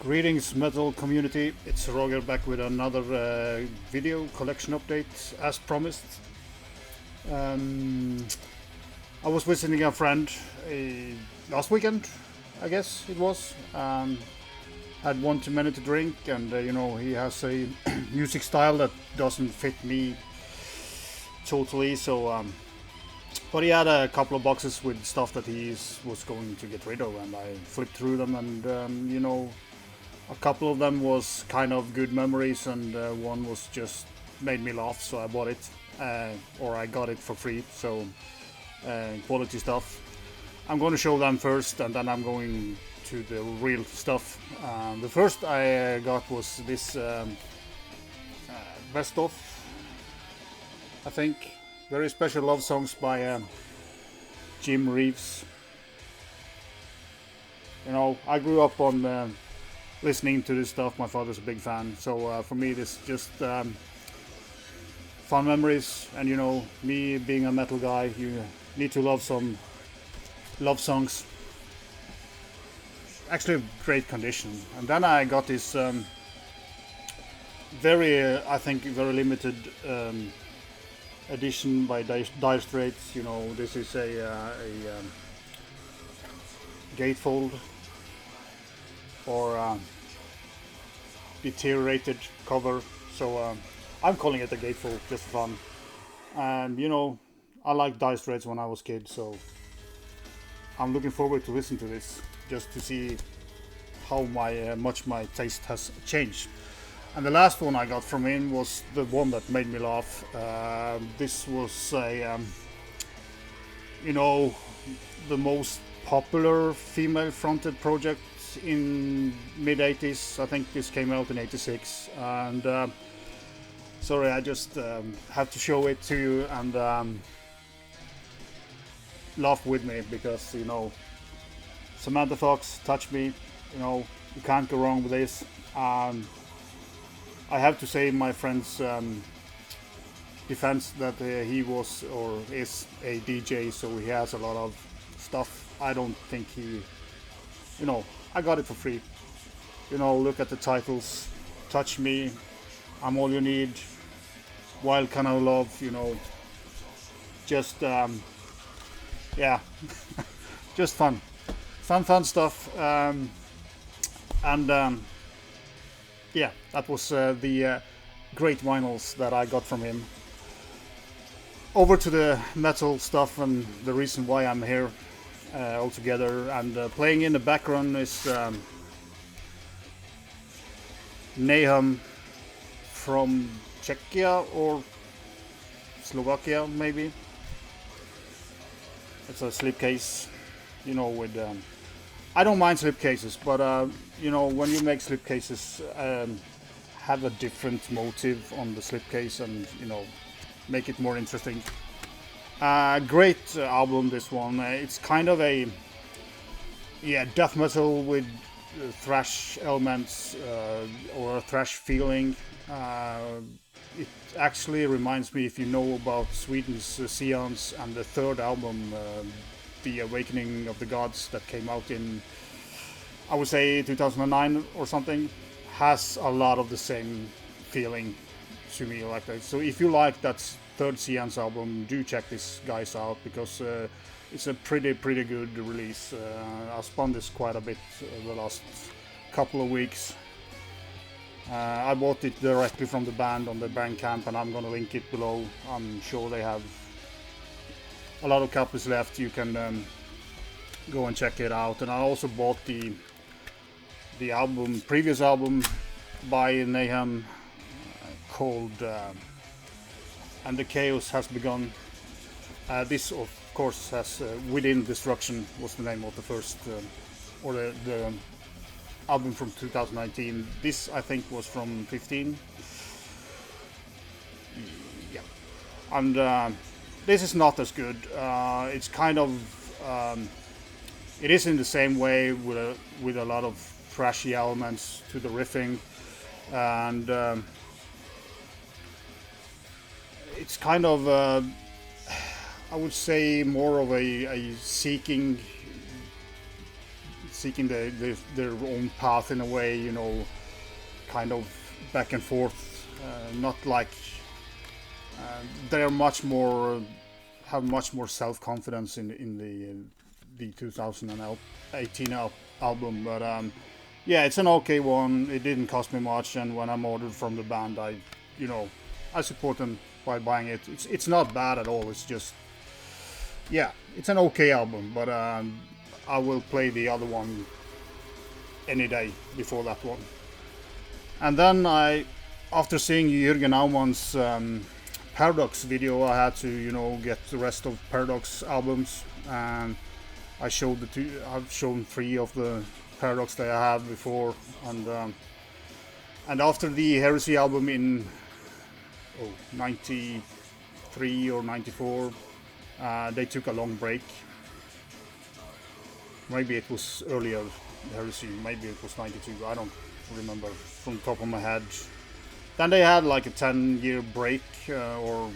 Greetings, metal community. It's Roger back with another video collection update, as promised. I was visiting a friend last weekend, I guess it was. Had one too many to drink, and you know, he has a music style that doesn't fit me totally. So, but he had a couple of boxes with stuff that he was going to get rid of, and I flipped through them, and you know. A couple of them was kind of good memories, and one was just made me laugh, so I bought it, or I got it for free. So quality stuff. I'm going to show them first, and then I'm going to the real stuff. The first I got was this best of, I think, very special love songs by Jim Reeves. You know, I grew up on listening to this stuff. My father's a big fan, so for me this just fun memories. And you know, me being a metal guy, you need to love some love songs. Actually great condition. And then I got this I think very limited edition by Dire Straits. You know, this is a gatefold, or deteriorated cover, so I'm calling it a gatefold just for fun. And you know, I liked Dire Straits when I was a kid, so I'm looking forward to listen to this, just to see how much my taste has changed. And the last one I got from him was the one that made me laugh. This was a you know, the most popular female fronted project in mid 80s. I think this came out in 86, and sorry, I just have to show it to you and laugh with me, because you know, Samantha Fox, Touch Me, you know, you can't go wrong with this. I have to say, my friend's defense, that he was or is a DJ, so he has a lot of stuff. I don't think he, you know, I got it for free. You know, look at the titles: Touch Me, I'm All You Need, Wild Kind of Love, you know, just yeah, just fun stuff. And yeah, that was the great vinyls that I got from him. Over to the metal stuff, and the reason why I'm here altogether. And playing in the background is Nahum from Czechia or Slovakia, maybe. It's a slipcase, you know, with I don't mind slipcases, but you know, when you make slipcases, have a different motive on the slipcase, and you know, make it more interesting. Great album, this one. It's kind of a death metal with thrash elements, or a thrash feeling. It actually reminds me, if you know about Sweden's Seance, and the third album, The Awakening of the Gods, that came out in, I would say, 2009 or something, has a lot of the same feeling to me like that. So if you like that third Seance album, do check these guys out, because it's a pretty good release. I spun this quite a bit the last couple of weeks. I bought it directly from the band on the Bandcamp, and I'm gonna link it below. I'm sure they have a lot of copies left. You can go and check it out. And I also bought the previous album by Nahum, called And the Chaos Has Begun. This, of course, has Within Destruction was the name of the first, or the album from 2019. This, I think, was from 15. Yeah, and this is not as good. It's kind of it is in the same way with a lot of thrashy elements to the riffing, and it's kind of I would say more of a seeking seeking their own path in a way, you know, kind of back and forth. Not like they're much more have much more self-confidence in the 2018 album, but yeah, it's an okay one. It didn't cost me much, and when I'm ordered from the band, I support them by buying it. It's not bad at all. It's just, yeah, it's an okay album, but I will play the other one any day before that one. And then after seeing Jürgen Aumann's Paradox video, I had to, you know, get the rest of Paradox albums, and I've shown 3 of the Paradox that I have before, and after the Heresy album in 93 or 94, they took a long break. Maybe it was earlier, Heresy, maybe it was 92, I don't remember from the top of my head. Then they had like a 10-year break or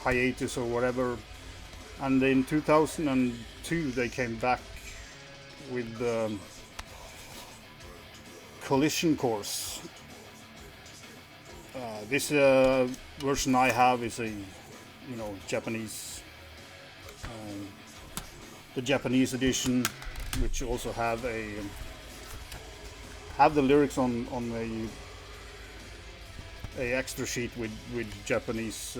hiatus or whatever, and in 2002 they came back with Collision Course. This version I have is a, you know, Japanese, the Japanese edition, which also have the lyrics on a extra sheet with Japanese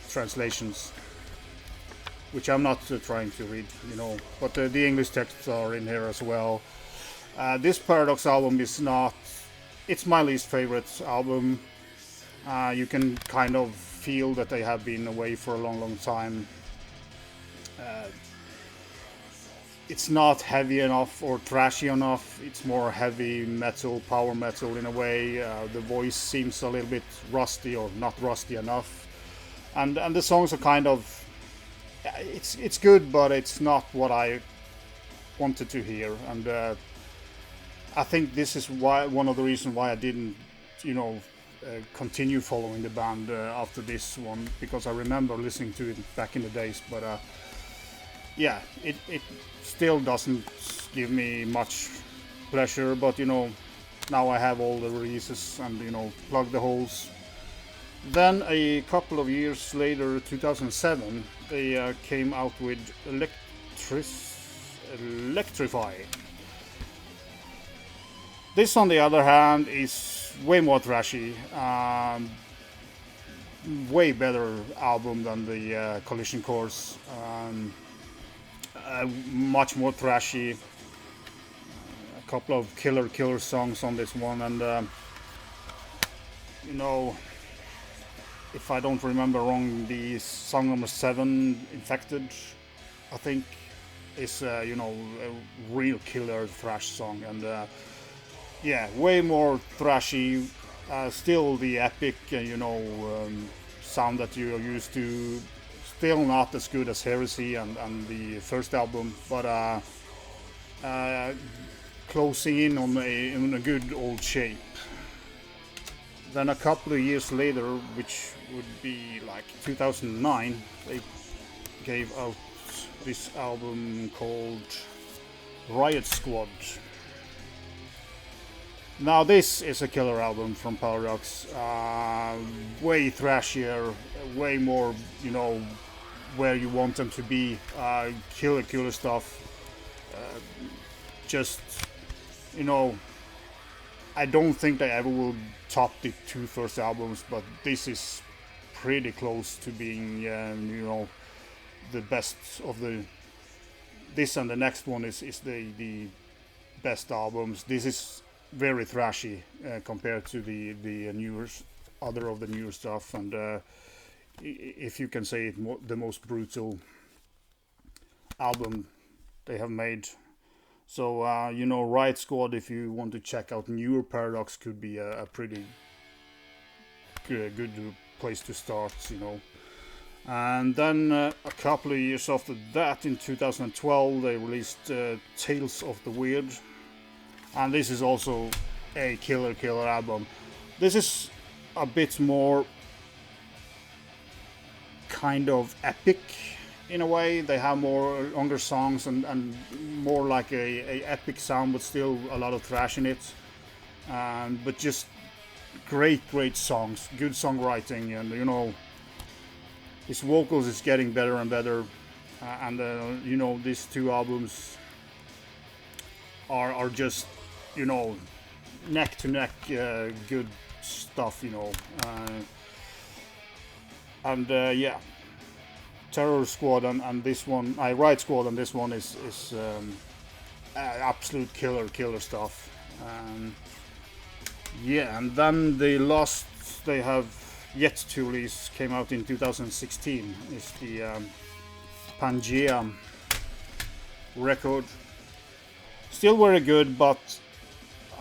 translations, which I'm not trying to read, you know, but the English texts are in here as well. This Paradox album is not, it's my least favorite album. You can kind of feel that they have been away for a long time. It's not heavy enough or trashy enough. It's more heavy metal, power metal in a way. The voice seems a little bit rusty or not rusty enough, and the songs are kind of, it's good, but it's not what I wanted to hear. And I think this is one of the reasons why I didn't, you know, continue following the band after this one, because I remember listening to it back in the days, but yeah, it still doesn't give me much pleasure. But you know, now I have all the releases and, you know, plug the holes. Then a couple of years later, 2007, they came out with Electrify. This, on the other hand, is way more trashy. Way better album than the Collision Course. Much more trashy. A couple of killer songs on this one, and you know, if I don't remember wrong, the song number 7, Infected, I think, is you know, a real killer thrash song, and yeah, way more thrashy. Still the epic, you know, sound that you're used to. Still not as good as Heresy and the first album, but closing in on a good old shape. Then a couple of years later, which would be like 2009, they gave out this album called Riot Squad. Now this is a killer album from Paradox, way thrashier, way more, you know, where you want them to be, killer stuff. Just, you know, I don't think they ever will top the 2 first albums, but this is pretty close to being, you know, the best of the. This and the next one is the best albums. This is very thrashy compared to the newer, other of the newer stuff, and if you can say it, the most brutal album they have made. So you know, Riot Squad, if you want to check out newer Paradox, could be a pretty good place to start, you know. And then a couple of years after that, in 2012, they released Tales of the Weird. And this is also a killer album. This is a bit more kind of epic in a way. They have more longer songs and more like a epic sound, but still a lot of thrash in it. But just great songs, good songwriting, and you know, his vocals is getting better and better. And you know, these two albums are just, you know, neck to neck good stuff, you know. Yeah, Terror Squad and this one, Riot Squad and this one is absolute killer stuff. Yeah, and then the last they have yet to release came out in 2016 is the Pangea record. Still very good, but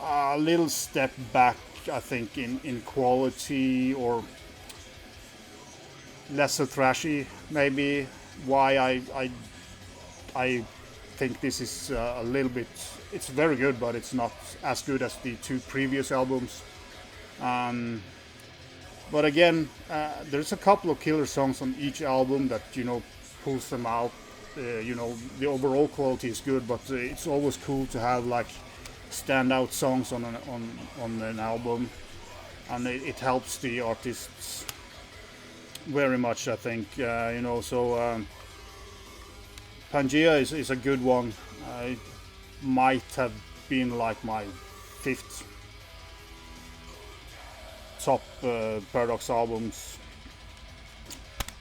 a little step back, I think, in quality, or lesser thrashy, maybe. Why I think this is a little bit. It's very good, but it's not as good as the two previous albums. But again, there's a couple of killer songs on each album that, you know, pulls them out. You know, the overall quality is good, but it's always cool to have like standout songs on an album, and it helps the artists very much, I think. You know, so Pangea is a good one. It might have been like my fifth top Paradox albums.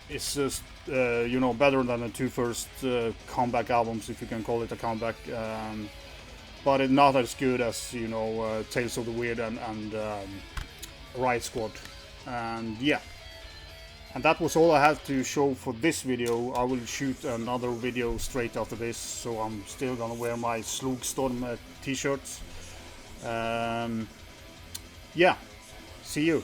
It's just you know, better than the two first comeback albums, if you can call it a comeback, but it's not as good as, you know, Tales of the Weird and Riot Squad. And yeah, and that was all I had to show for this video. I will shoot another video straight after this, so I'm still gonna wear my Slugstorm t-shirts. Yeah, see you.